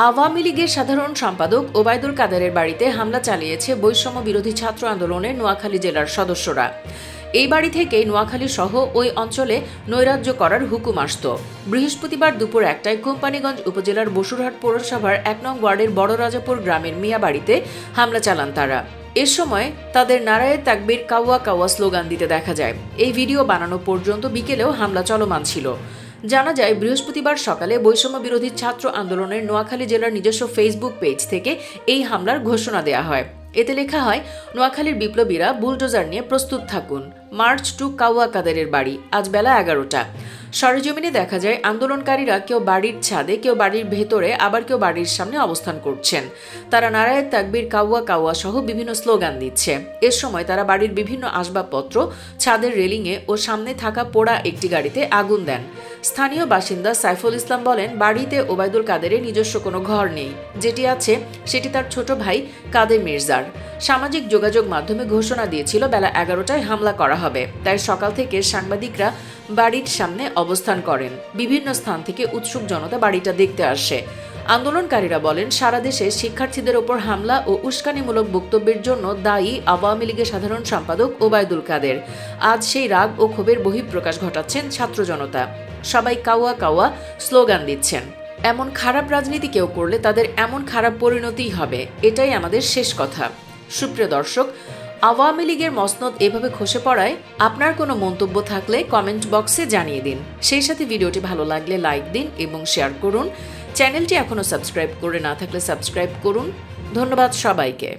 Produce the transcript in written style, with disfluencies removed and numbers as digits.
আওয়ামী লীগের সাধারণ সম্পাদক ওবায়দুল কাদেরের বাড়িতে হামলা চালিয়েছে বৈষম্য বিরোধী ছাত্র আন্দোলনের নোয়াখালী জেলার সদস্যরা। এই বাড়ি থেকেই নোয়াখালী সহ ওই অঞ্চলে নৈরাজ্য করার হুকুম আসত। বৃহস্পতিবার দুপুর 1টায় কোম্পানীগঞ্জ উপজেলার বসুরহাট পৌরসভার 1 নং ওয়ার্ডের বড় রাজাপুর গ্রামের মিয়া বাড়িতে হামলা চালান তারা। এ সময় তাদের নারায়ে তাকবীর কাওয়া কাওয়া স্লোগান দিতে দেখা যায়। এই ভিডিও বানানো পর্যন্ত বিকেলেও হামলা চলমান ছিল। জানা যায়, বৃহস্পতিবার সকালে বৈষম্য বিরোধী ছাত্র আন্দোলনের নোয়াখালী জেলার নিজস্ব ফেসবুক পেজ থেকে এই হামলার ঘোষণা দেয়া হয়। এতে লেখা হয়, নোয়াখালীর বিপ্লবীরা বুলডোজার নিয়ে প্রস্তুত থাকুন, মার্চ টু কাওয়া কাদেরের বাড়ি, আজ বেলা 11টা। সরেজমিনে দেখা যায় আন্দোলনকারীরা কেউ বাড়ির ছাদে, কেউ বাড়ির ভেতরে, আবার কেউ বাড়ির সামনে অবস্থান করছেন। তারা নারায়ে তাকবীর কাওয়া কাওয়া সহ বিভিন্ন স্লোগান দিচ্ছে। এর সময় তারা বাড়ির বিভিন্ন আসবাবপত্র, ছাদের রেলিংয়ে ও সামনে থাকা পোড়া একটি গাড়িতে আগুন দেন। স্থানীয় বাসিন্দা সাইফুল ইসলাম বলেন, বাড়িতে ওবায়দুল কাদেরের নিজস্ব কোনো ঘর নেই, যেটি আছে সেটি তার ছোট ভাই কাদের মির্জার। সামাজিক যোগাযোগ মাধ্যমে ঘোষণা দিয়েছিল বেলা 11টায় হামলা করা হবে, তাই সকাল থেকে সাংবাদিকরা বাড়ির সামনে অবস্থান করেন। বিভিন্ন স্থান থেকে উৎসুক জনতা বাড়িটা দেখতে আসে। আন্দোলনকারীরা বলেন, সারা দেশে শিক্ষার্থীদের ওপর হামলা ও উস্কানিমূলক বক্তব্যের জন্য দায়ী আওয়ামী লীগের সাধারণ সম্পাদক ওবায়দুল কাদের। আজ সেই রাগ ও ক্ষোভের বহিঃপ্রকাশ ঘটাচ্ছেন ছাত্র জনতা। সবাই কাওয়া কাওয়া স্লোগান দিচ্ছেন। এমন খারাপ রাজনীতি কেউ করলে তাদের এমন খারাপ পরিণতিই হবে, এটাই আমাদের শেষ কথা। সুপ্রিয় দর্শক, আওয়ামী লীগের মসনদ এভাবে খসে পড়ায় আপনার কোনো মন্তব্য থাকলে কমেন্ট বক্সে জানিয়ে দিন। সেই সাথে ভিডিওটি ভালো লাগলে লাইক দিন এবং শেয়ার করুন। চ্যানেলটি এখনও সাবস্ক্রাইব করে না থাকলে সাবস্ক্রাইব করুন। ধন্যবাদ সবাইকে।